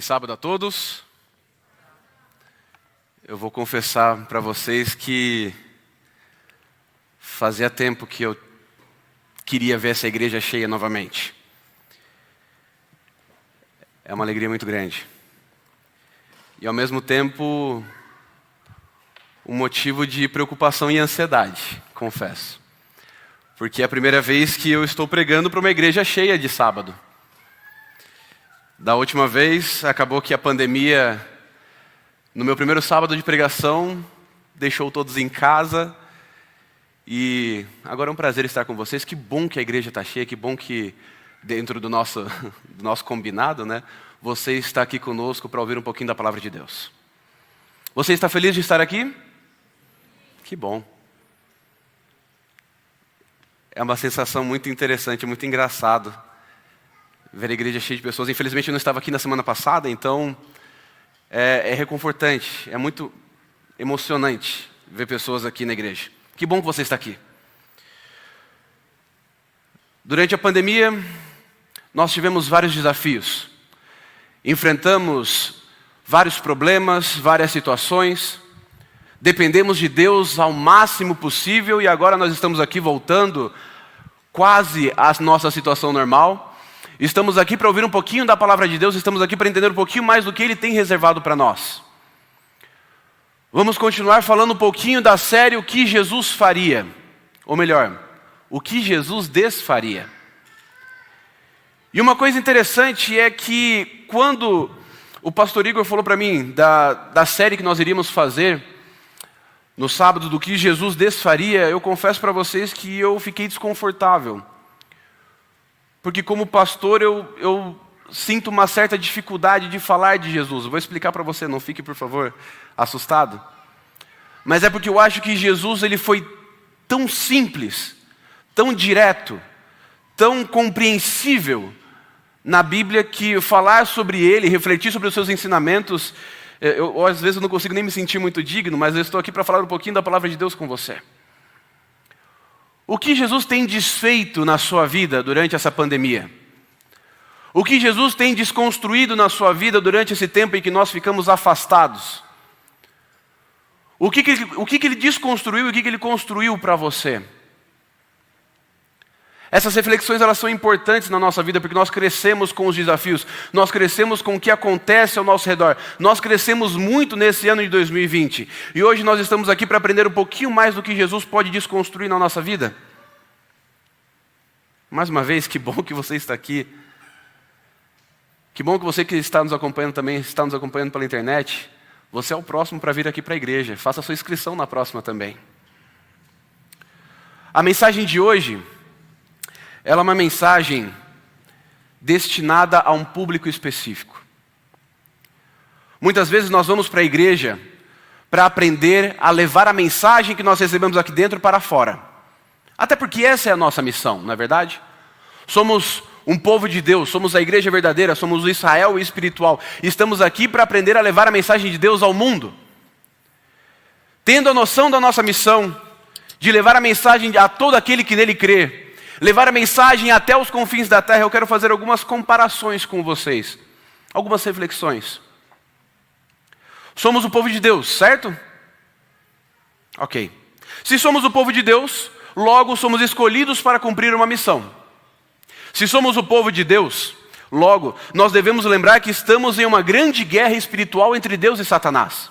Sábado a todos. Eu vou confessar para vocês que fazia tempo que eu queria ver essa igreja cheia novamente. É uma alegria muito grande. E ao mesmo tempo, um motivo de preocupação e ansiedade, confesso. Porque é a primeira vez que eu estou pregando para uma igreja cheia de sábado. Da última vez, acabou que a pandemia, no meu primeiro sábado de pregação, deixou todos em casa. E agora é um prazer estar com vocês. Que bom que a igreja está cheia, que bom que dentro do nosso combinado, né, você está aqui conosco para ouvir um pouquinho da palavra de Deus. Você está feliz de estar aqui? Que bom. É uma sensação muito interessante, muito engraçado ver a igreja cheia de pessoas. Infelizmente eu não estava aqui na semana passada, então é reconfortante, é muito emocionante ver pessoas aqui na igreja. Que bom que você está aqui. Durante a pandemia, nós tivemos vários desafios. Enfrentamos vários problemas, várias situações. Dependemos de Deus ao máximo possível e agora nós estamos aqui voltando quase à nossa situação normal. Estamos aqui para ouvir um pouquinho da palavra de Deus, estamos aqui para entender um pouquinho mais do que Ele tem reservado para nós. Vamos continuar falando um pouquinho da série O que Jesus faria. Ou melhor, o que Jesus desfaria. E uma coisa interessante é que quando o pastor Igor falou para mim da série que nós iríamos fazer no sábado, do que Jesus desfaria, eu confesso para vocês que eu fiquei desconfortável. Porque como pastor eu sinto uma certa dificuldade de falar de Jesus. Eu vou explicar para você, não fique por favor assustado. Mas é porque eu acho que Jesus ele foi tão simples, tão direto, tão compreensível na Bíblia que falar sobre Ele, refletir sobre os seus ensinamentos, às vezes eu não consigo nem me sentir muito digno, mas eu estou aqui para falar um pouquinho da palavra de Deus com você. O que Jesus tem desfeito na sua vida durante essa pandemia? O que Jesus tem desconstruído na sua vida durante esse tempo em que nós ficamos afastados? O que Ele desconstruiu e o que Ele construiu para você? Essas reflexões elas são importantes na nossa vida porque nós crescemos com os desafios, nós crescemos com o que acontece ao nosso redor, nós crescemos muito nesse ano de 2020 e hoje nós estamos aqui para aprender um pouquinho mais do que Jesus pode desconstruir na nossa vida. Mais uma vez, que bom que você está aqui, que bom que você que está nos acompanhando também, está nos acompanhando pela internet, você é o próximo para vir aqui para a igreja, faça a sua inscrição na próxima também. A mensagem de hoje ela é uma mensagem destinada a um público específico. Muitas vezes nós vamos para a igreja para aprender a levar a mensagem que nós recebemos aqui dentro para fora. Até porque essa é a nossa missão, não é verdade? Somos um povo de Deus, somos a igreja verdadeira, somos o Israel espiritual. Estamos aqui para aprender a levar a mensagem de Deus ao mundo. Tendo a noção da nossa missão, de levar a mensagem a todo aquele que nele crê, levar a mensagem até os confins da terra, eu quero fazer algumas comparações com vocês. Algumas reflexões. Somos o povo de Deus, certo? Ok. Se somos o povo de Deus, logo somos escolhidos para cumprir uma missão. Se somos o povo de Deus, logo nós devemos lembrar que estamos em uma grande guerra espiritual entre Deus e Satanás.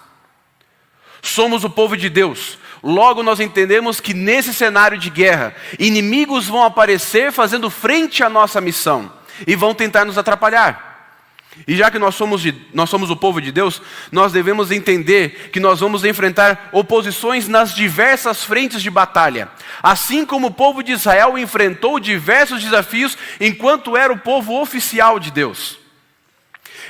Somos o povo de Deus. Logo nós entendemos que nesse cenário de guerra, inimigos vão aparecer fazendo frente à nossa missão e vão tentar nos atrapalhar. E já que nós somos o povo de Deus, nós devemos entender que nós vamos enfrentar oposições nas diversas frentes de batalha. Assim como o povo de Israel enfrentou diversos desafios enquanto era o povo oficial de Deus.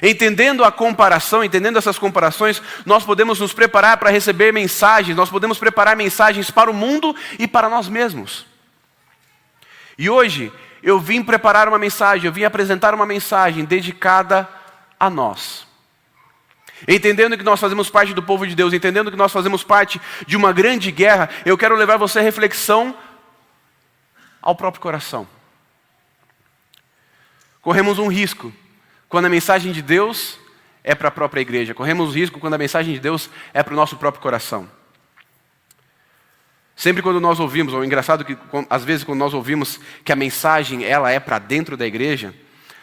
Entendendo a comparação, entendendo essas comparações, nós podemos nos preparar para receber mensagens, nós podemos preparar mensagens para o mundo e para nós mesmos. E hoje, eu vim preparar uma mensagem, eu vim apresentar uma mensagem dedicada a nós. Entendendo que nós fazemos parte do povo de Deus, entendendo que nós fazemos parte de uma grande guerra, eu quero levar você a reflexão ao próprio coração. Corremos um risco quando a mensagem de Deus é para a própria igreja. Corremos risco quando a mensagem de Deus é para o nosso próprio coração. Sempre quando nós ouvimos, ou engraçado que às vezes quando nós ouvimos que a mensagem ela é para dentro da igreja,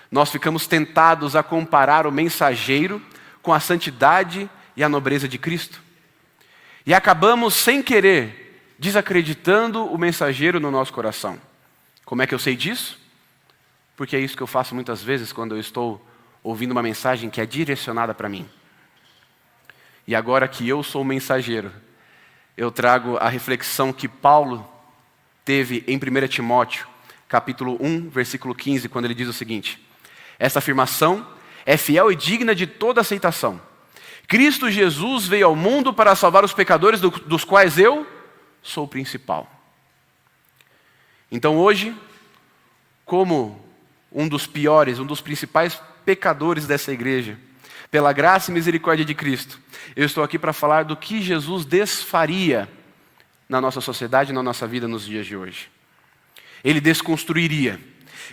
nós ficamos tentados a comparar o mensageiro com a santidade e a nobreza de Cristo. E acabamos, sem querer, desacreditando o mensageiro no nosso coração. Como é que eu sei disso? Porque é isso que eu faço muitas vezes quando eu estou ouvindo uma mensagem que é direcionada para mim. E agora que eu sou o mensageiro, eu trago a reflexão que Paulo teve em 1 Timóteo, capítulo 1, versículo 15, quando ele diz o seguinte: essa afirmação é fiel e digna de toda aceitação. Cristo Jesus veio ao mundo para salvar os pecadores, dos quais eu sou o principal. Então hoje, como um dos piores, um dos principais pecadores dessa igreja, pela graça e misericórdia de Cristo, eu estou aqui para falar do que Jesus desfaria na nossa sociedade, na nossa vida nos dias de hoje. Ele desconstruiria,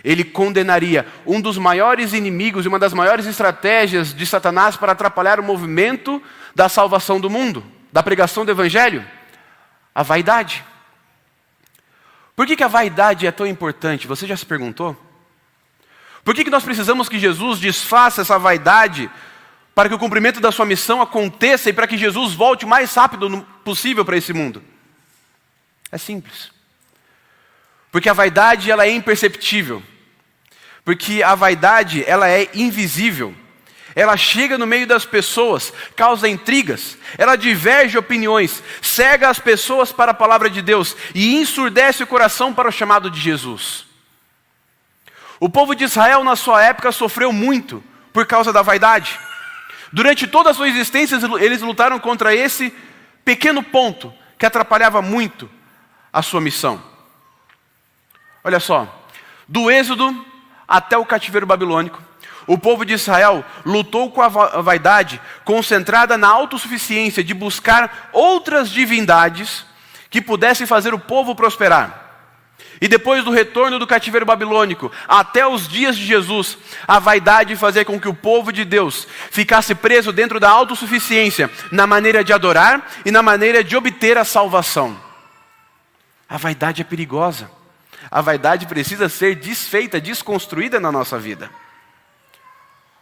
ele condenaria um dos maiores inimigos e uma das maiores estratégias de Satanás para atrapalhar o movimento da salvação do mundo, da pregação do evangelho, a vaidade. Por que a vaidade é tão importante? Você já se perguntou? Por que nós precisamos que Jesus desfaça essa vaidade para que o cumprimento da sua missão aconteça e para que Jesus volte o mais rápido possível para esse mundo? É simples. Porque a vaidade ela é imperceptível. Porque a vaidade ela é invisível. Ela chega no meio das pessoas, causa intrigas, ela diverge opiniões, cega as pessoas para a palavra de Deus e ensurdece o coração para o chamado de Jesus. O povo de Israel na sua época sofreu muito por causa da vaidade. Durante toda a sua existência, eles lutaram contra esse pequeno ponto que atrapalhava muito a sua missão. Olha só, do Êxodo até o cativeiro babilônico, o povo de Israel lutou com a vaidade concentrada na autossuficiência de buscar outras divindades que pudessem fazer o povo prosperar. E depois do retorno do cativeiro babilônico, até os dias de Jesus, a vaidade fazia com que o povo de Deus ficasse preso dentro da autossuficiência, na maneira de adorar e na maneira de obter a salvação. A vaidade é perigosa. A vaidade precisa ser desfeita, desconstruída na nossa vida.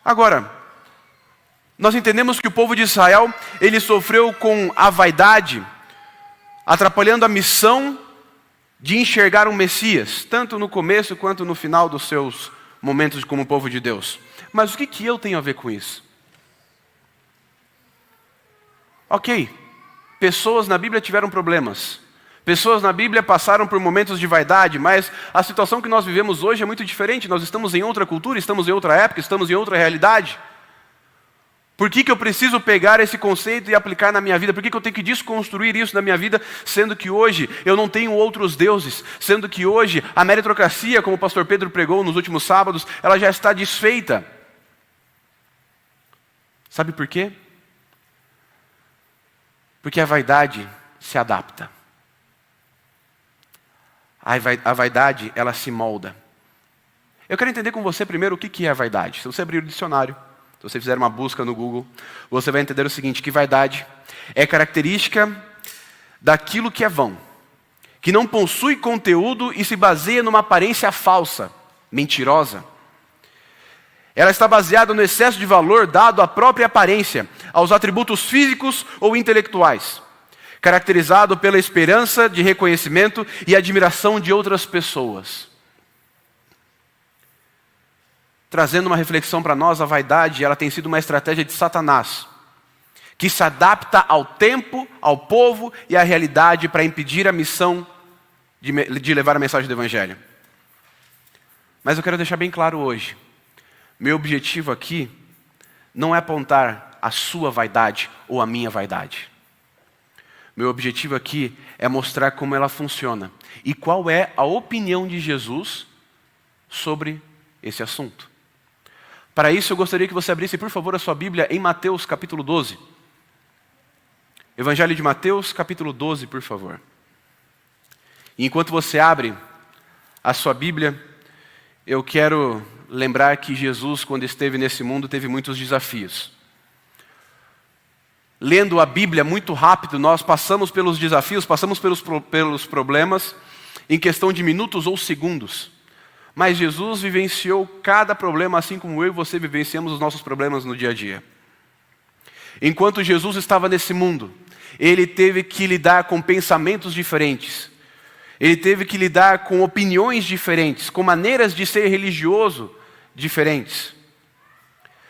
Agora, nós entendemos que o povo de Israel, ele sofreu com a vaidade, atrapalhando a missão de enxergar um Messias, tanto no começo quanto no final dos seus momentos como povo de Deus. Mas o que eu tenho a ver com isso? Ok, pessoas na Bíblia tiveram problemas. Pessoas na Bíblia passaram por momentos de vaidade, mas a situação que nós vivemos hoje é muito diferente. Nós estamos em outra cultura, estamos em outra época, estamos em outra realidade. Por que eu preciso pegar esse conceito e aplicar na minha vida? Por que eu tenho que desconstruir isso na minha vida, sendo que hoje eu não tenho outros deuses? Sendo que hoje a meritocracia, como o pastor Pedro pregou nos últimos sábados, ela já está desfeita. Sabe por quê? Porque a vaidade se adapta. A vaidade, ela se molda. Eu quero entender com você primeiro o que é a vaidade. Se você abrir o dicionário, se você fizer uma busca no Google, você vai entender o seguinte, que vaidade é característica daquilo que é vão, que não possui conteúdo e se baseia numa aparência falsa, mentirosa. Ela está baseada no excesso de valor dado à própria aparência, aos atributos físicos ou intelectuais, caracterizado pela esperança de reconhecimento e admiração de outras pessoas. Trazendo uma reflexão para nós, a vaidade ela tem sido uma estratégia de Satanás, que se adapta ao tempo, ao povo e à realidade para impedir a missão de levar a mensagem do Evangelho. Mas eu quero deixar bem claro hoje, meu objetivo aqui não é apontar a sua vaidade ou a minha vaidade. Meu objetivo aqui é mostrar como ela funciona e qual é a opinião de Jesus sobre esse assunto. Para isso, eu gostaria que você abrisse, por favor, a sua Bíblia em Mateus, capítulo 12. Evangelho de Mateus, capítulo 12, por favor. E enquanto você abre a sua Bíblia, eu quero lembrar que Jesus, quando esteve nesse mundo, teve muitos desafios. lendo a Bíblia muito rápido, nós passamos pelos desafios, passamos pelos problemas em questão de minutos ou segundos. Mas Jesus vivenciou cada problema assim como eu e você vivenciamos os nossos problemas no dia a dia. Enquanto Jesus estava nesse mundo, ele teve que lidar com pensamentos diferentes. Ele teve que lidar com opiniões diferentes, com maneiras de ser religioso diferentes.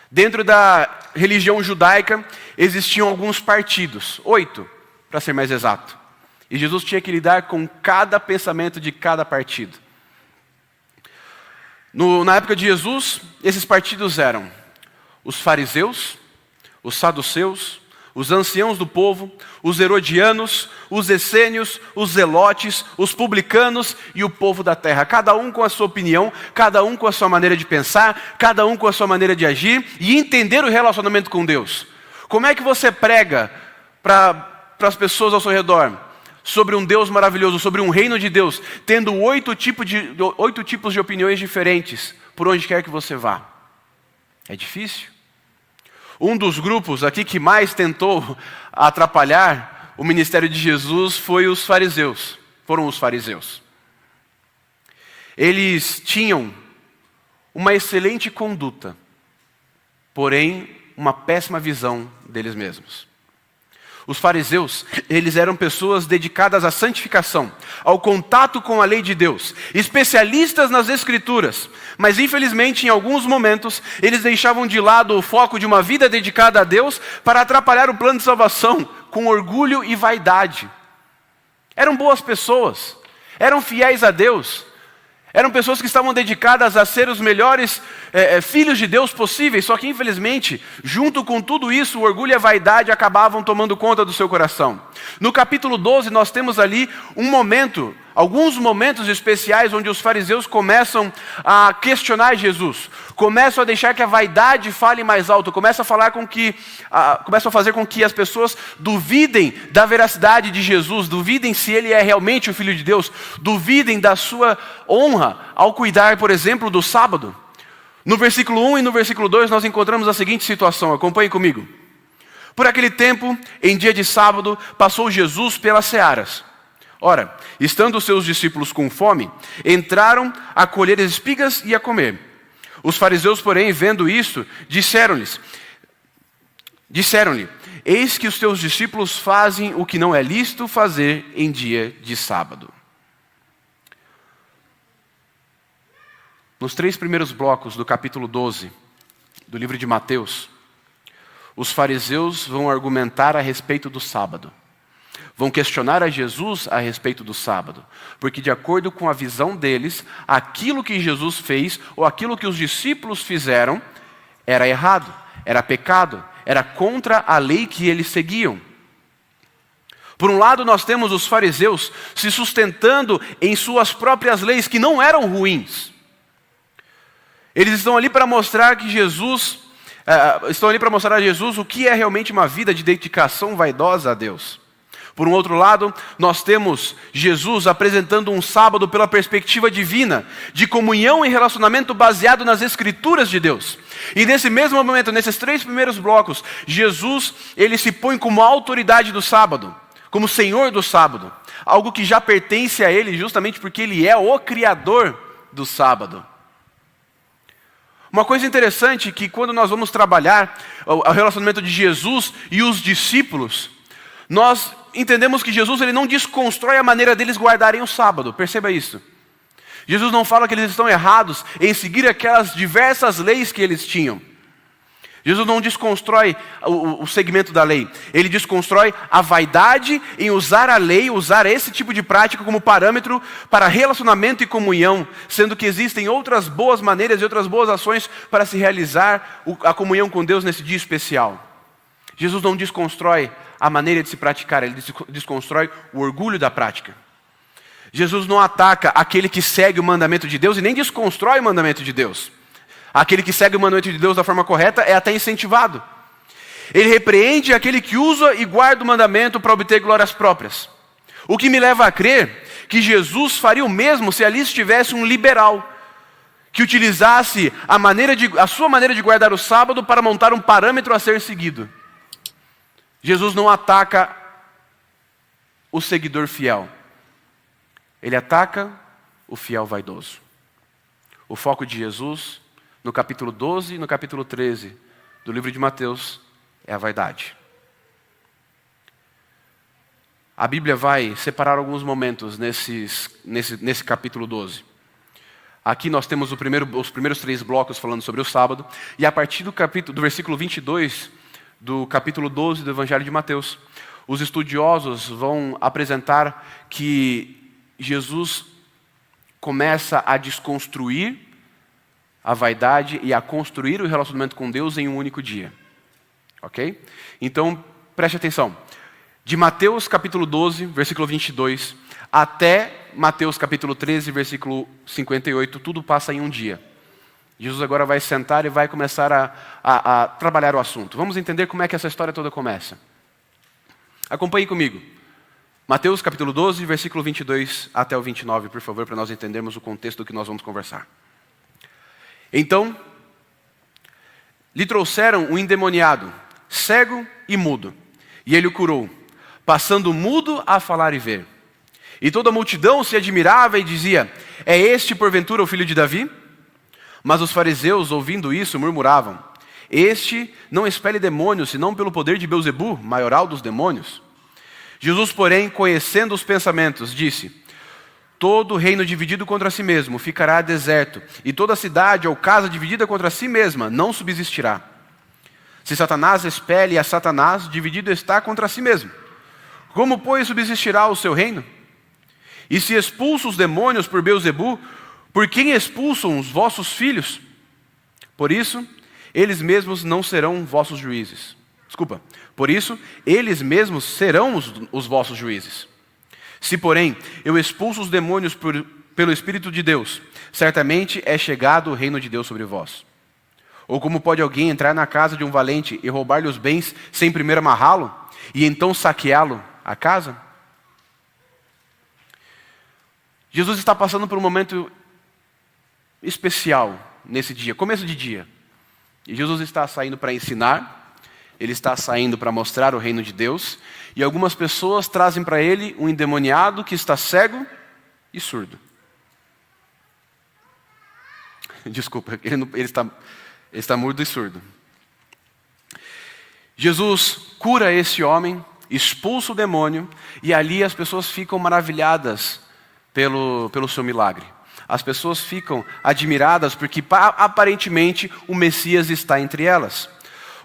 Dentro da religião judaica, existiam alguns partidos, 8, para ser mais exato. E Jesus tinha que lidar com cada pensamento de cada partido. Na época de Jesus, esses partidos eram os fariseus, os saduceus, os anciãos do povo, os herodianos, os essênios, os zelotes, os publicanos e o povo da terra. Cada um com a sua opinião, cada um com a sua maneira de pensar, cada um com a sua maneira de agir e entender o relacionamento com Deus. Como é que você prega para as pessoas ao seu redor sobre um Deus maravilhoso, sobre um reino de Deus, tendo 8 tipos de opiniões diferentes por onde quer que você vá? É difícil. Um dos grupos aqui que mais tentou atrapalhar o ministério de Jesus foram os fariseus. Eles tinham uma excelente conduta, porém uma péssima visão deles mesmos. Os fariseus, eles eram pessoas dedicadas à santificação, ao contato com a lei de Deus, especialistas nas escrituras, mas infelizmente em alguns momentos eles deixavam de lado o foco de uma vida dedicada a Deus para atrapalhar o plano de salvação com orgulho e vaidade. Eram boas pessoas, eram fiéis a Deus, eram pessoas que estavam dedicadas a ser os melhores filhos de Deus possíveis, só que infelizmente, junto com tudo isso, o orgulho e a vaidade acabavam tomando conta do seu coração. No capítulo 12, nós temos ali alguns momentos especiais onde os fariseus começam a questionar Jesus, começam a deixar que a vaidade fale mais alto, começam a fazer com que as pessoas duvidem da veracidade de Jesus, duvidem se ele é realmente o Filho de Deus, duvidem da sua honra ao cuidar, por exemplo, do sábado. No versículo 1 e no versículo 2 nós encontramos a seguinte situação, acompanhe comigo. Por aquele tempo, em dia de sábado, passou Jesus pelas searas. Ora, estando os seus discípulos com fome, entraram a colher espigas e a comer. Os fariseus, porém, vendo isto, disseram-lhe, eis que os teus discípulos fazem o que não é lícito fazer em dia de sábado. Nos 3 primeiros blocos do capítulo 12, do livro de Mateus, os fariseus vão argumentar a respeito do sábado. Vão questionar a Jesus a respeito do sábado. Porque de acordo com a visão deles, aquilo que Jesus fez, ou aquilo que os discípulos fizeram, era errado, era pecado, era contra a lei que eles seguiam. Por um lado, nós temos os fariseus se sustentando em suas próprias leis, que não eram ruins. Eles estão ali para mostrar a Jesus o que é realmente uma vida de dedicação vaidosa a Deus. Por um outro lado, nós temos Jesus apresentando um sábado pela perspectiva divina, de comunhão e relacionamento baseado nas Escrituras de Deus. E nesse mesmo momento, nesses 3 primeiros blocos, Jesus, ele se põe como autoridade do sábado, como Senhor do sábado, algo que já pertence a ele justamente porque ele é o Criador do sábado. Uma coisa interessante é que quando nós vamos trabalhar o relacionamento de Jesus e os discípulos, nós entendemos que Jesus ele não desconstrói a maneira deles guardarem o sábado. Perceba isso. Jesus não fala que eles estão errados em seguir aquelas diversas leis que eles tinham. Jesus não desconstrói o segmento da lei. Ele desconstrói a vaidade em usar a lei, usar esse tipo de prática como parâmetro para relacionamento e comunhão, sendo que existem outras boas maneiras e outras boas ações para se realizar a comunhão com Deus nesse dia especial. Jesus não desconstrói a maneira de se praticar, ele desconstrói o orgulho da prática. Jesus não ataca aquele que segue o mandamento de Deus e nem desconstrói o mandamento de Deus. Aquele que segue o mandamento de Deus da forma correta é até incentivado. Ele repreende aquele que usa e guarda o mandamento para obter glórias próprias. O que me leva a crer que Jesus faria o mesmo se ali estivesse um liberal, que utilizasse a sua maneira de guardar o sábado para montar um parâmetro a ser seguido. Jesus não ataca o seguidor fiel. Ele ataca o fiel vaidoso. O foco de Jesus, no capítulo 12 e no capítulo 13 do livro de Mateus, é a vaidade. A Bíblia vai separar alguns momentos nesse capítulo 12. Aqui nós temos os primeiros 3 blocos falando sobre o sábado, e a partir do versículo 22 do capítulo 12 do Evangelho de Mateus, os estudiosos vão apresentar que Jesus começa a desconstruir a vaidade e a construir o relacionamento com Deus em um único dia. Ok? Então, preste atenção. De Mateus capítulo 12, versículo 22, até Mateus capítulo 13, versículo 58, tudo passa em um dia. Jesus agora vai sentar e vai começar a trabalhar o assunto. Vamos entender como é que essa história toda começa. Acompanhe comigo. Mateus capítulo 12, versículo 22 até o 29, por favor, para nós entendermos o contexto do que nós vamos conversar. Então, lhe trouxeram um endemoniado, cego e mudo, e ele o curou, passando mudo a falar e ver. E toda a multidão se admirava e dizia: é este porventura o filho de Davi? Mas os fariseus, ouvindo isso, murmuravam: este não expele demônios, senão pelo poder de Belzebu, maioral dos demônios. Jesus, porém, conhecendo os pensamentos, disse: todo reino dividido contra si mesmo ficará deserto, e toda cidade ou casa dividida contra si mesma não subsistirá. Se Satanás expele a Satanás, dividido está contra si mesmo. Como, pois, subsistirá o seu reino? E se expulso os demônios por Belzebu, por quem expulsam os vossos filhos? Por isso, eles mesmos não serão vossos juízes. Por isso, eles mesmos serão os vossos juízes. Se, porém, eu expulso os demônios pelo Espírito de Deus, certamente é chegado o reino de Deus sobre vós. Ou como pode alguém entrar na casa de um valente e roubar-lhe os bens sem primeiro amarrá-lo, e então saqueá-lo a casa? Jesus está passando por um momento especial nesse dia, começo de dia. E Jesus está saindo para ensinar, ele está saindo para mostrar o reino de Deus, e algumas pessoas trazem para ele um endemoniado que está cego e surdo. Desculpa, ele está mudo e surdo. Jesus cura esse homem, expulsa o demônio, e ali as pessoas ficam maravilhadas pelo seu milagre. As pessoas ficam admiradas porque aparentemente o Messias está entre elas.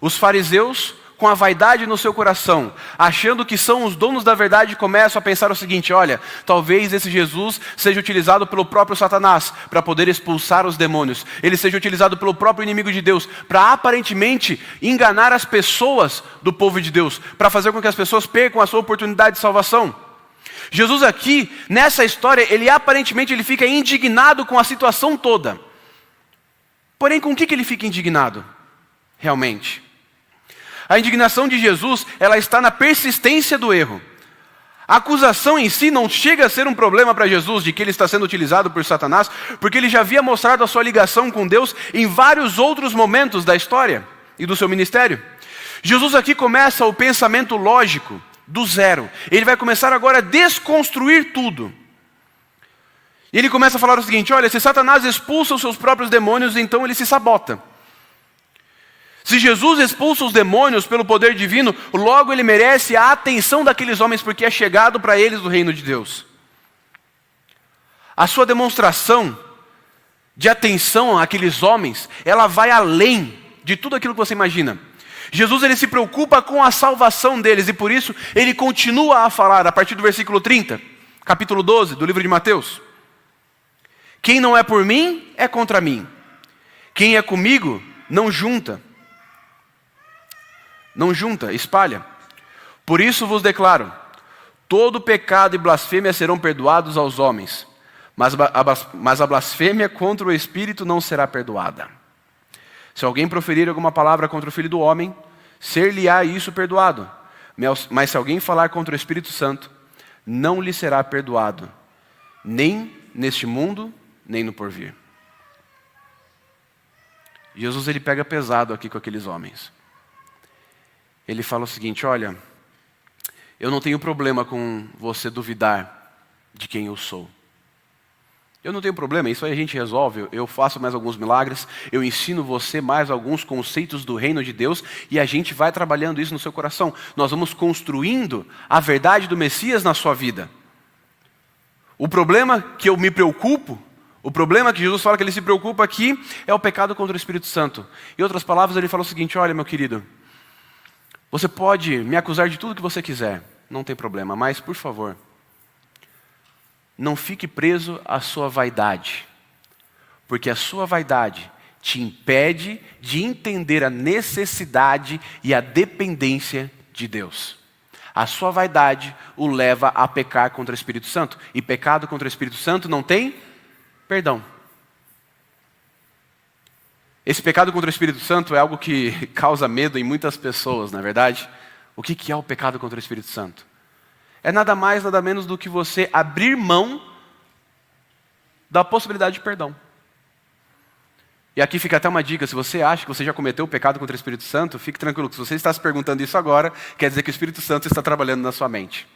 Os fariseus, com a vaidade no seu coração, achando que são os donos da verdade, começam a pensar o seguinte: olha, talvez esse Jesus seja utilizado pelo próprio Satanás para poder expulsar os demônios. Ele seja utilizado pelo próprio inimigo de Deus para aparentemente enganar as pessoas do povo de Deus, para fazer com que as pessoas percam a sua oportunidade de salvação. Jesus aqui, nessa história, ele aparentemente fica indignado com a situação toda. Porém, com o que ele fica indignado? Realmente. A indignação de Jesus, ela está na persistência do erro. A acusação em si não chega a ser um problema para Jesus de que ele está sendo utilizado por Satanás, porque ele já havia mostrado a sua ligação com Deus em vários outros momentos da história e do seu ministério. Jesus aqui começa o pensamento lógico do zero. Ele vai começar agora a desconstruir tudo. E ele começa a falar o seguinte: olha, se Satanás expulsa os seus próprios demônios, então ele se sabota. Se Jesus expulsa os demônios pelo poder divino, logo ele merece a atenção daqueles homens, porque é chegado para eles do reino de Deus. A sua demonstração de atenção àqueles homens, ela vai além de tudo aquilo que você imagina. Jesus, ele se preocupa com a salvação deles, e por isso ele continua a falar, a partir do versículo 30, capítulo 12 do livro de Mateus: quem não é por mim, é contra mim. Quem é comigo, não junta, espalha. Por isso vos declaro: todo pecado e blasfêmia serão perdoados aos homens, mas a blasfêmia contra o Espírito não será perdoada. Se alguém proferir alguma palavra contra o Filho do Homem, ser-lhe-á isso perdoado. Mas se alguém falar contra o Espírito Santo, não lhe será perdoado, nem neste mundo, nem no porvir. Jesus, ele pega pesado aqui com aqueles homens. Ele fala o seguinte: olha, eu não tenho problema com você duvidar de quem eu sou. Eu não tenho problema, isso aí a gente resolve. Eu faço mais alguns milagres, eu ensino você mais alguns conceitos do reino de Deus e a gente vai trabalhando isso no seu coração. Nós vamos construindo a verdade do Messias na sua vida. O problema que eu me preocupo, o problema que Jesus fala que ele se preocupa aqui é o pecado contra o Espírito Santo. Em outras palavras, ele fala o seguinte: olha, meu querido, você pode me acusar de tudo que você quiser, não tem problema, mas por favor, não fique preso à sua vaidade, porque a sua vaidade te impede de entender a necessidade e a dependência de Deus. A sua vaidade o leva a pecar contra o Espírito Santo, e pecado contra o Espírito Santo não tem perdão. Esse pecado contra o Espírito Santo é algo que causa medo em muitas pessoas, não é verdade? O que é o pecado contra o Espírito Santo? É nada mais, nada menos do que você abrir mão da possibilidade de perdão. E aqui fica até uma dica: se você acha que você já cometeu o pecado contra o Espírito Santo, fique tranquilo, que se você está se perguntando isso agora, quer dizer que o Espírito Santo está trabalhando na sua mente.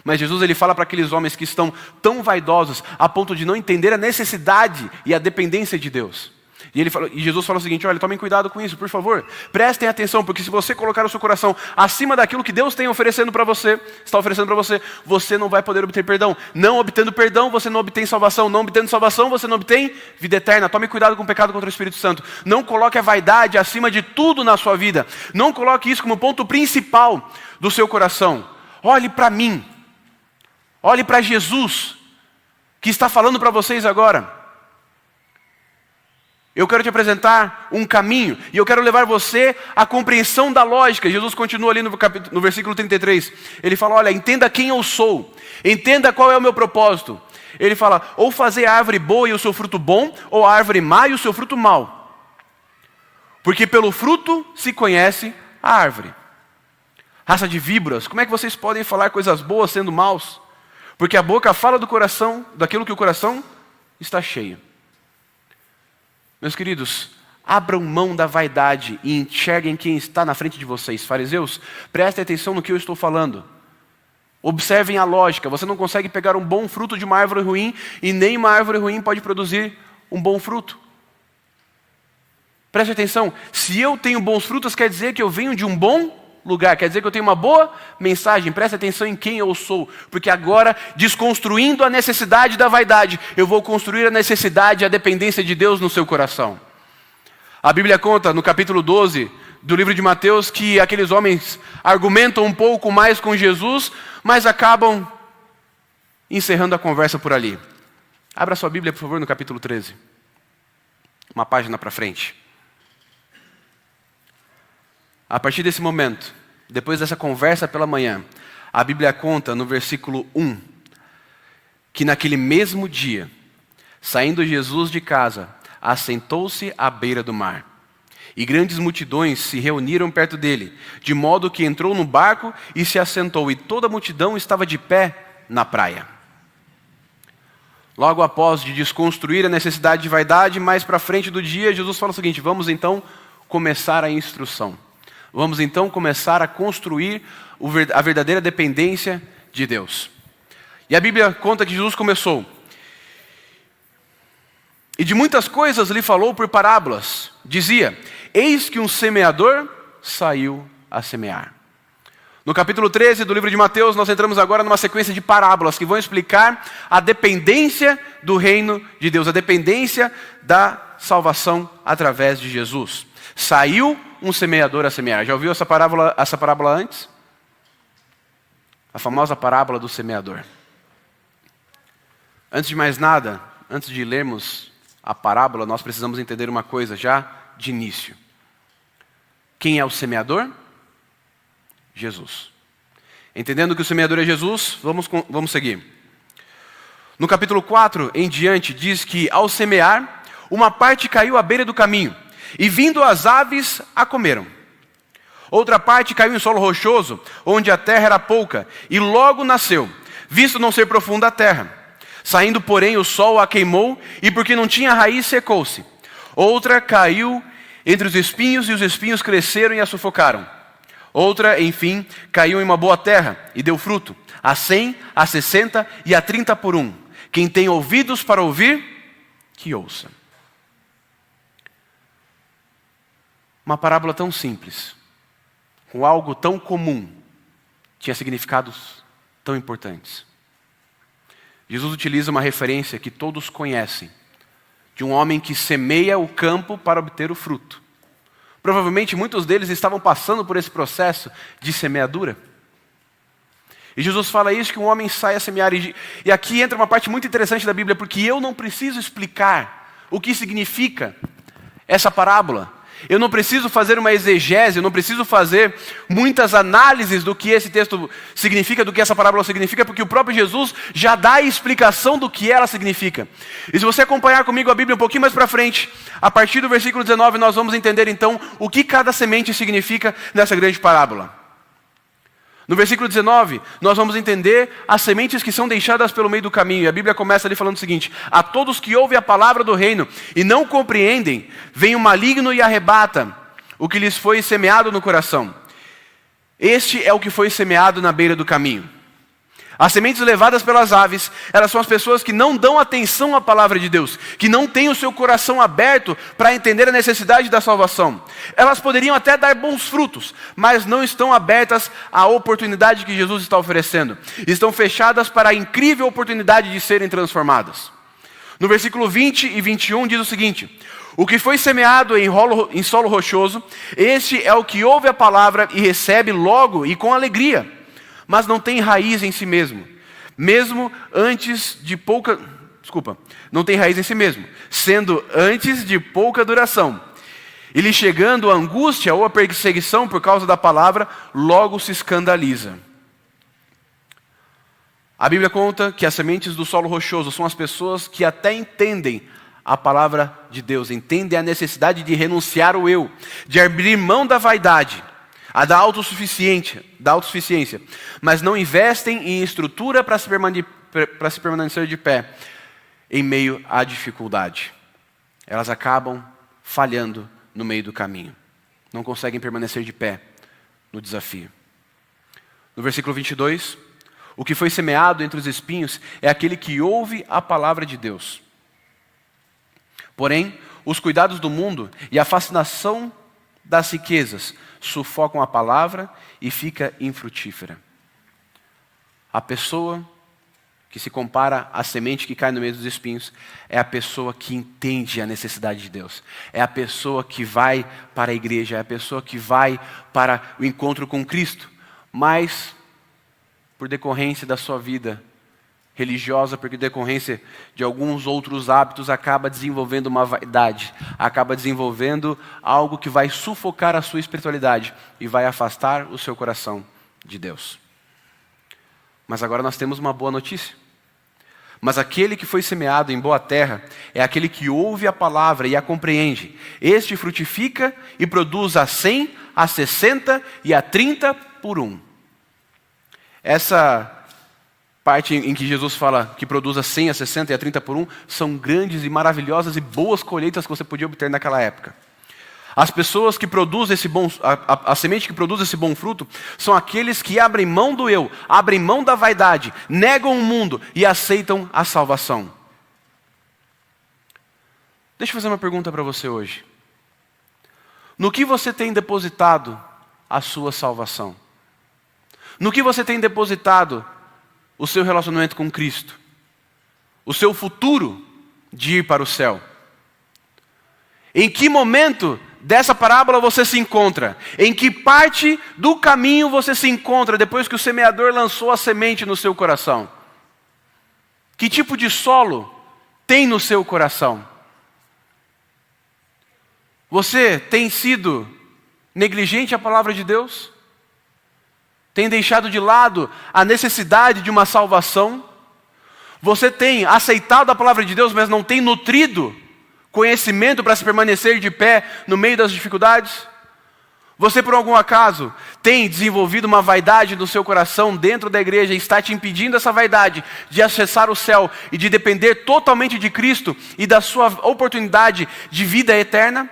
Mas Jesus ele fala para aqueles homens que estão tão vaidosos a ponto de não entender a necessidade e a dependência de Deus. E Jesus fala o seguinte: olha, tomem cuidado com isso, por favor. Prestem atenção, porque se você colocar o seu coração acima daquilo que Deus tem oferecendo para você, está oferecendo para você, você não vai poder obter perdão. Não obtendo perdão, você não obtém salvação. Não obtendo salvação, você não obtém vida eterna. Tome cuidado com o pecado contra o Espírito Santo. Não coloque a vaidade acima de tudo na sua vida. Não coloque isso como ponto principal do seu coração. Olhe para mim. Olhe para Jesus, que está falando para vocês agora. Eu quero te apresentar um caminho, e eu quero levar você à compreensão da lógica. Jesus continua ali no versículo 33. Ele fala: olha, entenda quem eu sou, entenda qual é o meu propósito. Ele fala: ou fazer a árvore boa e o seu fruto bom, ou a árvore má e o seu fruto mau. Porque pelo fruto se conhece a árvore. Raça de víboras, como é que vocês podem falar coisas boas sendo maus? Porque a boca fala do coração, daquilo que o coração está cheio. Meus queridos, abram mão da vaidade e enxerguem quem está na frente de vocês. Fariseus, prestem atenção no que eu estou falando. Observem a lógica. Você não consegue pegar um bom fruto de uma árvore ruim, e nem uma árvore ruim pode produzir um bom fruto. Preste atenção, se eu tenho bons frutos, quer dizer que eu venho de um bom lugar, quer dizer que eu tenho uma boa mensagem. Preste atenção em quem eu sou, porque agora, desconstruindo a necessidade da vaidade, eu vou construir a necessidade e a dependência de Deus no seu coração. A Bíblia conta no capítulo 12 do livro de Mateus que aqueles homens argumentam um pouco mais com Jesus, mas acabam encerrando a conversa por ali. Abra sua Bíblia, por favor, no capítulo 13. Uma página para frente. A partir desse momento, depois dessa conversa pela manhã, a Bíblia conta no versículo 1, que naquele mesmo dia, saindo Jesus de casa, assentou-se à beira do mar. E grandes multidões se reuniram perto dele, de modo que entrou no barco e se assentou, e toda a multidão estava de pé na praia. Logo após de desconstruir a necessidade de vaidade, mais para frente do dia, Jesus fala o seguinte: vamos então começar a instrução. Vamos então começar a construir a verdadeira dependência de Deus. E a Bíblia conta que Jesus começou. E de muitas coisas lhe falou por parábolas. Dizia: eis que um semeador saiu a semear. No capítulo 13 do livro de Mateus, nós entramos agora numa sequência de parábolas que vão explicar a dependência do reino de Deus, a dependência da salvação através de Jesus. Saiu um semeador a semear. Já ouviu essa parábola antes? A famosa parábola do semeador. Antes de mais nada, antes de lermos a parábola, nós precisamos entender uma coisa já de início. Quem é o semeador? Jesus. Entendendo que o semeador é Jesus, vamos seguir. No capítulo 4 em diante, diz que ao semear, uma parte caiu à beira do caminho, e vindo as aves, a comeram. Outra parte caiu em solo rochoso, onde a terra era pouca, e logo nasceu, visto não ser profunda a terra. Saindo, porém, o sol a queimou, e porque não tinha raiz, secou-se. Outra caiu entre os espinhos, e os espinhos cresceram e a sufocaram. Outra, enfim, caiu em uma boa terra e deu fruto, a 100, a 60 e a 30 por um. Quem tem ouvidos para ouvir, que ouça. Uma parábola tão simples, com algo tão comum, tinha significados tão importantes. Jesus utiliza uma referência que todos conhecem, de um homem que semeia o campo para obter o fruto. Provavelmente muitos deles estavam passando por esse processo de semeadura. E Jesus fala isso, que um homem sai a semear. E aqui entra uma parte muito interessante da Bíblia, porque eu não preciso explicar o que significa essa parábola. Eu não preciso fazer uma exegese, eu não preciso fazer muitas análises do que esse texto significa, do que essa parábola significa, porque o próprio Jesus já dá a explicação do que ela significa. E se você acompanhar comigo a Bíblia um pouquinho mais para frente, a partir do versículo 19, nós vamos entender então o que cada semente significa nessa grande parábola. No versículo 19, nós vamos entender as sementes que são deixadas pelo meio do caminho. E a Bíblia começa ali falando o seguinte: a todos que ouvem a palavra do reino e não compreendem, vem o maligno e arrebata o que lhes foi semeado no coração. Este é o que foi semeado na beira do caminho. As sementes levadas pelas aves, elas são as pessoas que não dão atenção à palavra de Deus, que não têm o seu coração aberto para entender a necessidade da salvação. Elas poderiam até dar bons frutos, mas não estão abertas à oportunidade que Jesus está oferecendo. Estão fechadas para a incrível oportunidade de serem transformadas. No versículo 20 e 21 diz o seguinte: o que foi semeado em solo rochoso, este é o que ouve a palavra e recebe logo e com alegria, mas não tem raiz em si mesmo, não tem raiz em si mesmo, sendo antes de pouca duração. E lhe chegando a angústia ou a perseguição por causa da palavra, logo se escandaliza. A Bíblia conta que as sementes do solo rochoso são as pessoas que até entendem a palavra de Deus, entendem a necessidade de renunciar ao eu, de abrir mão da vaidade, a da autossuficiência, mas não investem em estrutura para se permanecer de pé em meio à dificuldade. Elas acabam falhando no meio do caminho, não conseguem permanecer de pé no desafio. No versículo 22, o que foi semeado entre os espinhos é aquele que ouve a palavra de Deus. Porém, os cuidados do mundo e a fascinação das riquezas sufocam a palavra e fica infrutífera. A pessoa que se compara à semente que cai no meio dos espinhos é a pessoa que entende a necessidade de Deus. É a pessoa que vai para a igreja, é a pessoa que vai para o encontro com Cristo. Mas, por decorrência da sua vida religiosa, por decorrência de alguns outros hábitos, acaba desenvolvendo uma vaidade, acaba desenvolvendo algo que vai sufocar a sua espiritualidade e vai afastar o seu coração de Deus. Mas agora nós temos uma boa notícia. Mas aquele que foi semeado em boa terra é aquele que ouve a palavra e a compreende. Este frutifica e produz a 100, a 60 e a 30 por um. Essa parte em que Jesus fala que produz a 100, a 60 e a 30 por um, são grandes e maravilhosas e boas colheitas que você podia obter naquela época. As pessoas que produzem a semente que produz esse bom fruto, são aqueles que abrem mão do eu, abrem mão da vaidade, negam o mundo e aceitam a salvação. Deixa eu fazer uma pergunta para você hoje. No que você tem depositado a sua salvação? No que você tem depositado o seu relacionamento com Cristo? O seu futuro de ir para o céu? Em que momento dessa parábola você se encontra? Em que parte do caminho você se encontra depois que o semeador lançou a semente no seu coração? Que tipo de solo tem no seu coração? Você tem sido negligente à palavra de Deus? Tem deixado de lado a necessidade de uma salvação? Você tem aceitado a palavra de Deus, mas não tem nutrido conhecimento para se permanecer de pé no meio das dificuldades? Você, por algum acaso, tem desenvolvido uma vaidade no seu coração dentro da igreja e está te impedindo essa vaidade de acessar o céu e de depender totalmente de Cristo e da sua oportunidade de vida eterna?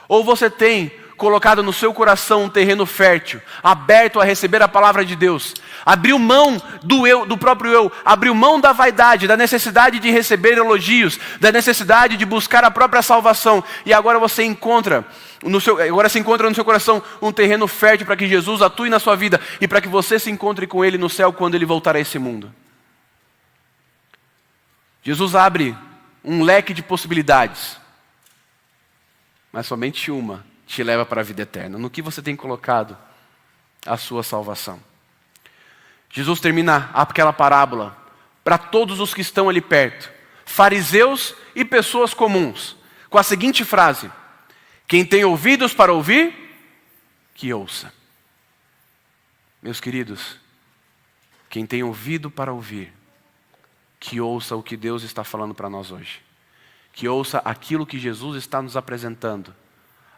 Ou você tem colocado no seu coração um terreno fértil, aberto a receber a palavra de Deus, abriu mão do próprio eu, abriu mão da vaidade, da necessidade de receber elogios, da necessidade de buscar a própria salvação, e agora você encontra no seu coração um terreno fértil para que Jesus atue na sua vida e para que você se encontre com Ele no céu quando Ele voltar a esse mundo. Jesus abre um leque de possibilidades, mas somente uma te leva para a vida eterna. No que você tem colocado a sua salvação? Jesus termina aquela parábola para todos os que estão ali perto, fariseus e pessoas comuns, com a seguinte frase: quem tem ouvidos para ouvir, que ouça. Meus queridos, quem tem ouvido para ouvir, que ouça o que Deus está falando para nós hoje. Que ouça aquilo que Jesus está nos apresentando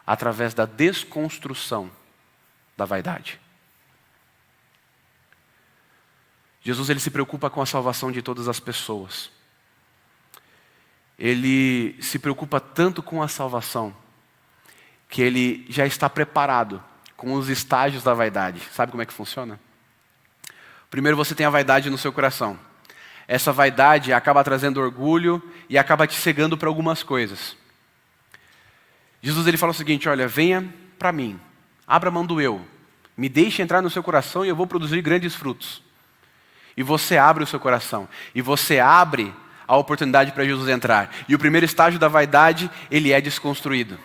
através da desconstrução da vaidade. Jesus, ele se preocupa com a salvação de todas as pessoas. Ele se preocupa tanto com a salvação que ele já está preparado com os estágios da vaidade. Sabe como é que funciona? Primeiro você tem a vaidade no seu coração. Essa vaidade acaba trazendo orgulho e acaba te cegando para algumas coisas. Jesus, ele fala o seguinte: olha, venha para mim, abra mão do eu, me deixe entrar no seu coração e eu vou produzir grandes frutos. E você abre o seu coração, e você abre a oportunidade para Jesus entrar. E o primeiro estágio da vaidade, ele é desconstruído.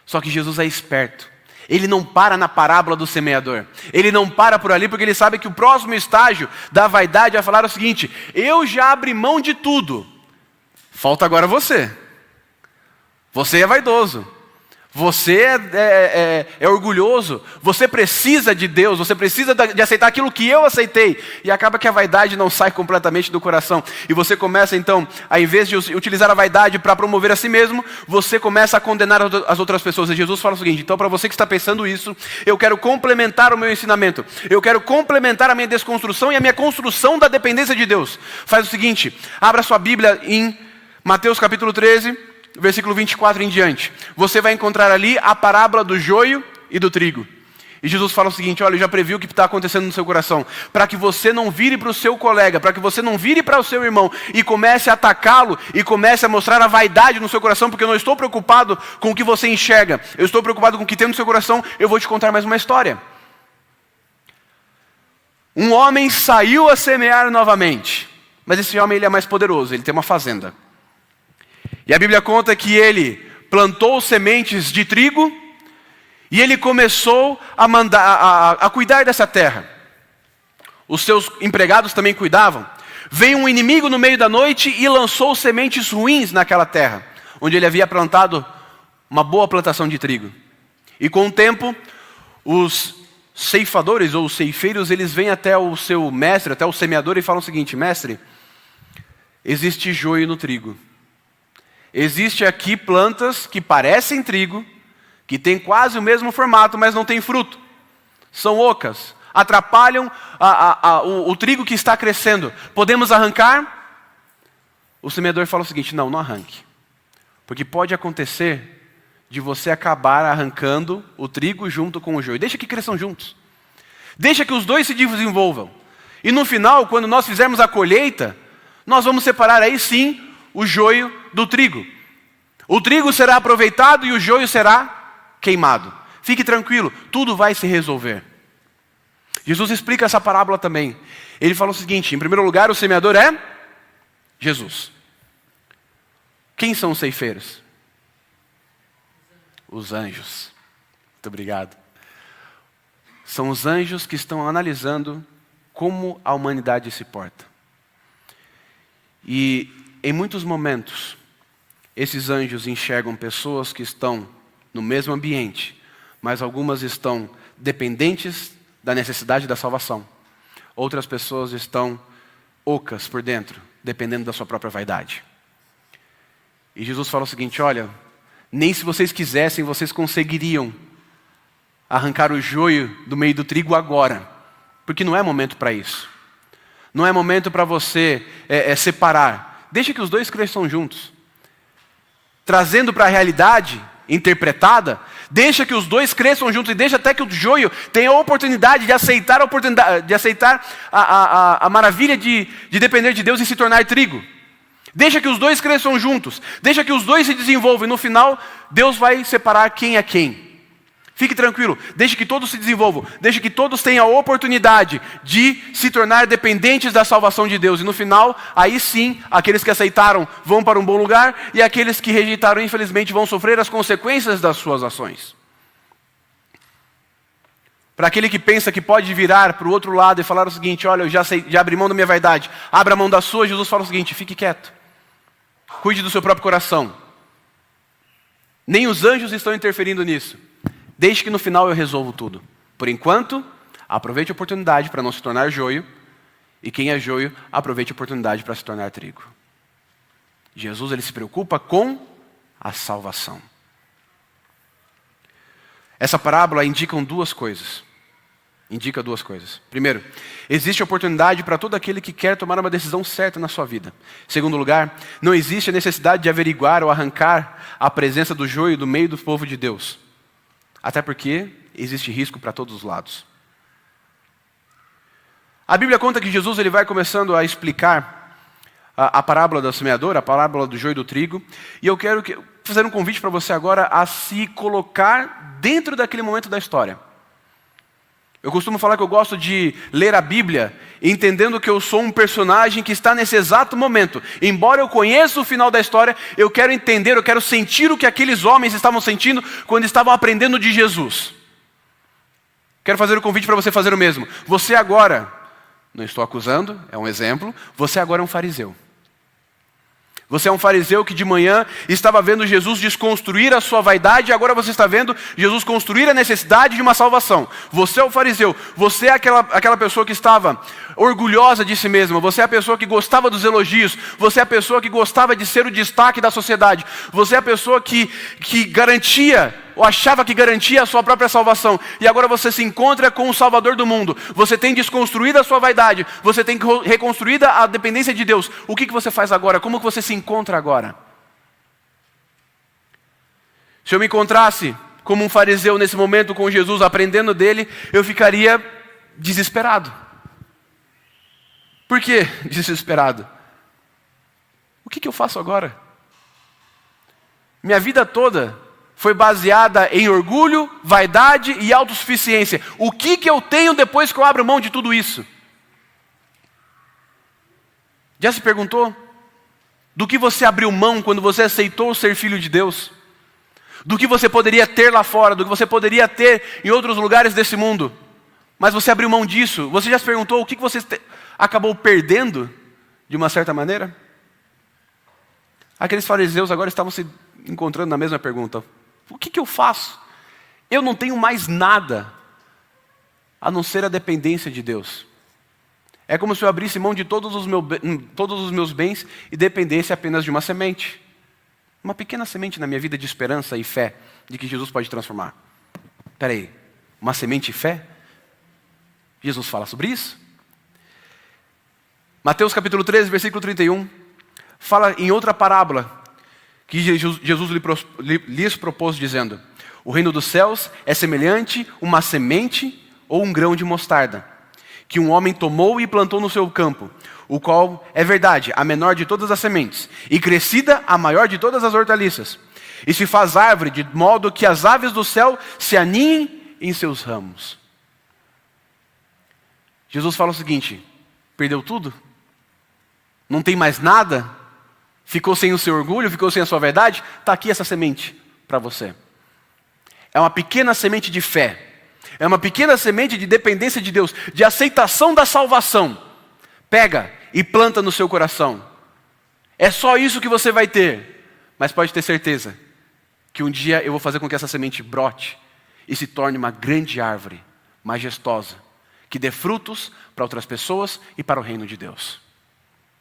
Só que Jesus é esperto. Ele não para na parábola do semeador. Ele não para por ali porque ele sabe que o próximo estágio da vaidade vai falar o seguinte: eu já abri mão de tudo. Falta agora você. Você é vaidoso. Você é orgulhoso. Você precisa de Deus. Você precisa de aceitar aquilo que eu aceitei. E acaba que a vaidade não sai completamente do coração. E você começa então, ao invés de utilizar a vaidade para promover a si mesmo, você começa a condenar as outras pessoas. E Jesus fala o seguinte: então, para você que está pensando isso, eu quero complementar o meu ensinamento. Eu quero complementar a minha desconstrução e a minha construção da dependência de Deus. Faz o seguinte: abra sua Bíblia em Mateus capítulo 13, versículo 24 em diante. Você vai encontrar ali a parábola do joio e do trigo. E Jesus fala o seguinte: olha, eu já previ o que está acontecendo no seu coração, para que você não vire para o seu colega, para que você não vire para o seu irmão e comece a atacá-lo e comece a mostrar a vaidade no seu coração, porque eu não estou preocupado com o que você enxerga, eu estou preocupado com o que tem no seu coração. Eu vou te contar mais uma história. Um homem saiu a semear novamente, mas esse homem ele é mais poderoso, ele tem uma fazenda. E a Bíblia conta que ele plantou sementes de trigo e ele começou a cuidar dessa terra. Os seus empregados também cuidavam. Veio um inimigo no meio da noite e lançou sementes ruins naquela terra, onde ele havia plantado uma boa plantação de trigo. E com o tempo, os ceifadores ou os ceifeiros, eles vêm até o seu mestre, até o semeador e falam o seguinte: mestre, existe joio no trigo. Existe aqui plantas que parecem trigo, que têm quase o mesmo formato, mas não têm fruto. São ocas, atrapalham o trigo que está crescendo. Podemos arrancar? O semeador fala o seguinte: não arranque. Porque pode acontecer de você acabar arrancando o trigo junto com o joio. Deixa que cresçam juntos. Deixa que os dois se desenvolvam. E no final, quando nós fizermos a colheita, nós vamos separar aí sim o joio do trigo. O trigo será aproveitado e o joio será queimado. Fique tranquilo, tudo vai se resolver. Jesus explica essa parábola também. Ele fala o seguinte: em primeiro lugar, o semeador é Jesus. Quem são os ceifeiros? Os anjos. Muito obrigado. São os anjos que estão analisando como a humanidade se porta. E em muitos momentos, esses anjos enxergam pessoas que estão no mesmo ambiente, mas algumas estão dependentes da necessidade da salvação. Outras pessoas estão ocas por dentro, dependendo da sua própria vaidade. E Jesus fala o seguinte: olha, nem se vocês quisessem, vocês conseguiriam arrancar o joio do meio do trigo agora, porque não é momento para isso. Não é momento para você separar. Deixa que os dois cresçam juntos. Trazendo para a realidade interpretada, Deixa que os dois cresçam juntos e deixa até que o joio tenha a oportunidade de aceitar a maravilha de depender de Deus e se tornar trigo. Deixa que os dois cresçam juntos. Deixa que os dois se desenvolvam. E no final, Deus vai separar quem é quem. Fique tranquilo. Deixe que todos se desenvolvam. Deixe que todos tenham a oportunidade de se tornar dependentes da salvação de Deus. E no final, aí sim, aqueles que aceitaram vão para um bom lugar. E aqueles que rejeitaram, infelizmente, vão sofrer as consequências das suas ações. Para aquele que pensa que pode virar para o outro lado e falar o seguinte: olha, eu já abri mão da minha vaidade. Abra mão da sua. Jesus fala o seguinte: fique quieto. Cuide do seu próprio coração. Nem os anjos estão interferindo nisso. Deixe que no final eu resolvo tudo. Por enquanto, aproveite a oportunidade para não se tornar joio. E quem é joio, aproveite a oportunidade para se tornar trigo. Jesus, ele se preocupa com a salvação. Essa parábola indica duas coisas. Primeiro, existe oportunidade para todo aquele que quer tomar uma decisão certa na sua vida. Segundo lugar, não existe a necessidade de averiguar ou arrancar a presença do joio do meio do povo de Deus. Até porque existe risco para todos os lados. A Bíblia conta que Jesus ele vai começando a explicar a parábola da semeadora, a parábola do joio e do trigo. E eu quero fazer um convite para você agora a se colocar dentro daquele momento da história. Eu costumo falar que eu gosto de ler a Bíblia entendendo que eu sou um personagem que está nesse exato momento. Embora eu conheça o final da história, eu quero entender, eu quero sentir o que aqueles homens estavam sentindo quando estavam aprendendo de Jesus. Quero fazer o convite para você fazer o mesmo. Você agora, não estou acusando, é um exemplo, você agora é um fariseu. Você é um fariseu que de manhã estava vendo Jesus desconstruir a sua vaidade e agora você está vendo Jesus construir a necessidade de uma salvação. Você é o fariseu, você é aquela pessoa que estava orgulhosa de si mesma, você é a pessoa que gostava dos elogios, você é a pessoa que gostava de ser o destaque da sociedade, você é a pessoa que garantia ou achava que garantia a sua própria salvação, e agora você se encontra com o Salvador do mundo, você tem desconstruído a sua vaidade, você tem reconstruído a dependência de Deus. O que você faz agora? Como que você se encontra agora? Se eu me encontrasse como um fariseu nesse momento com Jesus, aprendendo dele, eu ficaria desesperado. Por que desesperado? O que eu faço agora? Minha vida toda foi baseada em orgulho, vaidade e autossuficiência. O que eu tenho depois que eu abro mão de tudo isso? Já se perguntou? Do que você abriu mão quando você aceitou ser filho de Deus? Do que você poderia ter lá fora, do que você poderia ter em outros lugares desse mundo? Mas você abriu mão disso. Você já se perguntou o que você acabou perdendo de uma certa maneira? Aqueles fariseus agora estavam se encontrando na mesma pergunta. O que eu faço? Eu não tenho mais nada a não ser a dependência de Deus. É como se eu abrisse mão de todos os meus bens e dependesse apenas de uma semente. Uma pequena semente na minha vida de esperança e fé de que Jesus pode transformar. Espera aí, uma semente e fé? Jesus fala sobre isso? Mateus capítulo 13, versículo 31, fala em outra parábola que Jesus lhes propôs dizendo: o reino dos céus é semelhante a uma semente ou um grão de mostarda, que um homem tomou e plantou no seu campo, o qual é verdade, a menor de todas as sementes, e crescida a maior de todas as hortaliças. E se faz árvore, de modo que as aves do céu se aninhem em seus ramos. Jesus fala o seguinte: perdeu tudo? Não tem mais nada? Ficou sem o seu orgulho? Ficou sem a sua verdade? Está aqui essa semente para você. É uma pequena semente de fé. É uma pequena semente de dependência de Deus, de aceitação da salvação. Pega e planta no seu coração. É só isso que você vai ter. Mas pode ter certeza que um dia eu vou fazer com que essa semente brote e se torne uma grande árvore, majestosa, que dê frutos para outras pessoas e para o reino de Deus.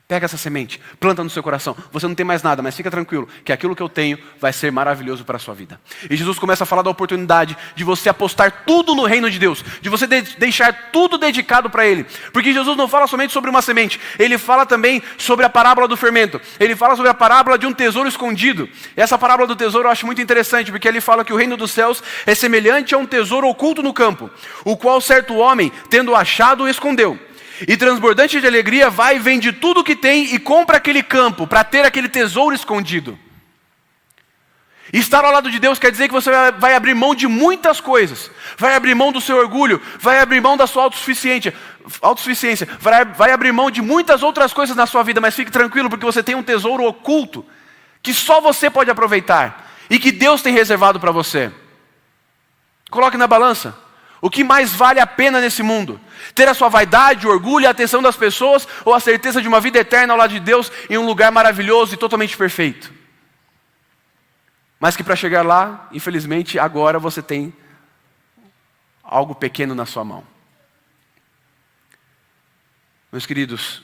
Pega essa semente, planta no seu coração. Você não tem mais nada, mas fica tranquilo, que aquilo que eu tenho vai ser maravilhoso para a sua vida. E Jesus começa a falar da oportunidade de você apostar tudo no reino de Deus, de você deixar tudo dedicado para Ele. Porque Jesus não fala somente sobre uma semente, Ele fala também sobre a parábola do fermento. Ele fala sobre a parábola de um tesouro escondido. E essa parábola do tesouro eu acho muito interessante, porque ele fala que o reino dos céus é semelhante a um tesouro oculto no campo, o qual certo homem, tendo achado, escondeu. E transbordante de alegria, vai e vende tudo o que tem e compra aquele campo para ter aquele tesouro escondido. E estar ao lado de Deus quer dizer que você vai abrir mão de muitas coisas. Vai abrir mão do seu orgulho, vai abrir mão da sua autossuficiência, vai abrir mão de muitas outras coisas na sua vida, mas fique tranquilo porque você tem um tesouro oculto que só você pode aproveitar e que Deus tem reservado para você. Coloque na balança. O que mais vale a pena nesse mundo? Ter a sua vaidade, o orgulho, a atenção das pessoas ou a certeza de uma vida eterna ao lado de Deus em um lugar maravilhoso e totalmente perfeito? Mas que para chegar lá, infelizmente, agora você tem algo pequeno na sua mão. Meus queridos,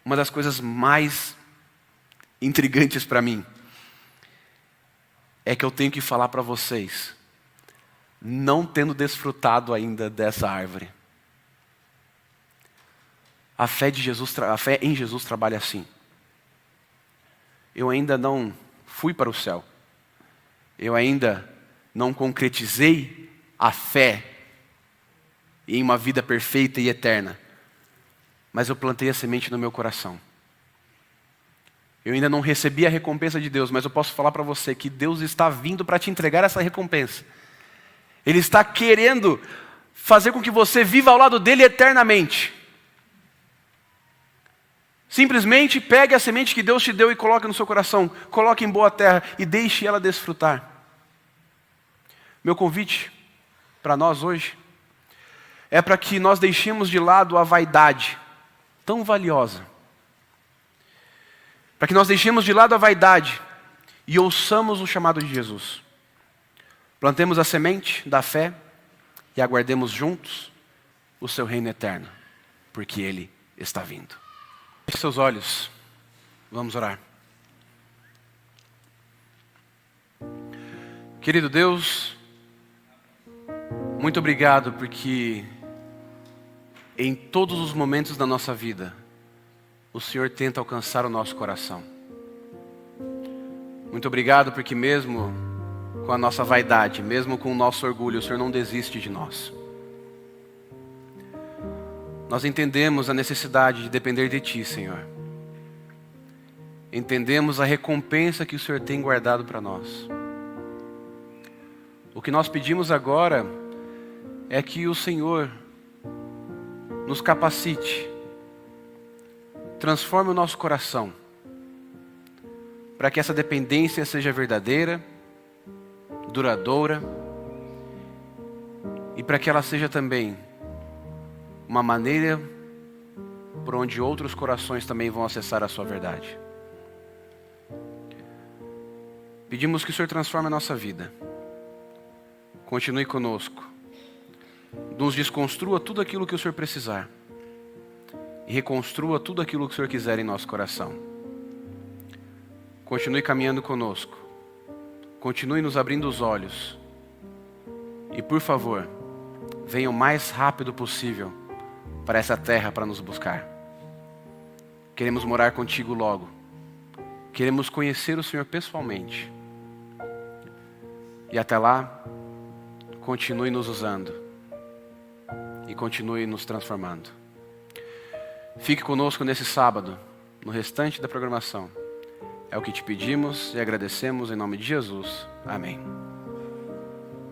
uma das coisas mais intrigantes para mim é que eu tenho que falar para vocês, não tendo desfrutado ainda dessa árvore. A fé em Jesus trabalha assim. Eu ainda não fui para o céu. Eu ainda não concretizei a fé em uma vida perfeita e eterna. Mas eu plantei a semente no meu coração. Eu ainda não recebi a recompensa de Deus, mas eu posso falar para você que Deus está vindo para te entregar essa recompensa. Ele está querendo fazer com que você viva ao lado dele eternamente. Simplesmente pegue a semente que Deus te deu e coloque no seu coração. Coloque em boa terra e deixe ela desfrutar. Meu convite para nós hoje é para que nós deixemos de lado a vaidade tão valiosa. Para que nós deixemos de lado a vaidade e ouçamos o chamado de Jesus. Plantemos a semente da fé e aguardemos juntos o seu reino eterno, porque Ele está vindo. Feche seus olhos, vamos orar. Querido Deus, muito obrigado porque em todos os momentos da nossa vida, o Senhor tenta alcançar o nosso coração. Muito obrigado porque mesmo com a nossa vaidade, mesmo com o nosso orgulho, o Senhor não desiste de nós. Nós entendemos a necessidade de depender de Ti, Senhor. Entendemos a recompensa que o Senhor tem guardado para nós. O que nós pedimos agora é que o Senhor nos capacite, transforme o nosso coração, para que essa dependência seja verdadeira, duradoura, e para que ela seja também uma maneira por onde outros corações também vão acessar a sua verdade. Pedimos que o Senhor transforme a nossa vida. Continue conosco. Nos desconstrua tudo aquilo que o Senhor precisar. E reconstrua tudo aquilo que o Senhor quiser em nosso coração. Continue caminhando conosco. Continue nos abrindo os olhos. E por favor, venha o mais rápido possível para essa terra para nos buscar. Queremos morar contigo logo. Queremos conhecer o Senhor pessoalmente. E até lá, continue nos usando. E continue nos transformando. Fique conosco nesse sábado, no restante da programação. É o que te pedimos e agradecemos em nome de Jesus. Amém.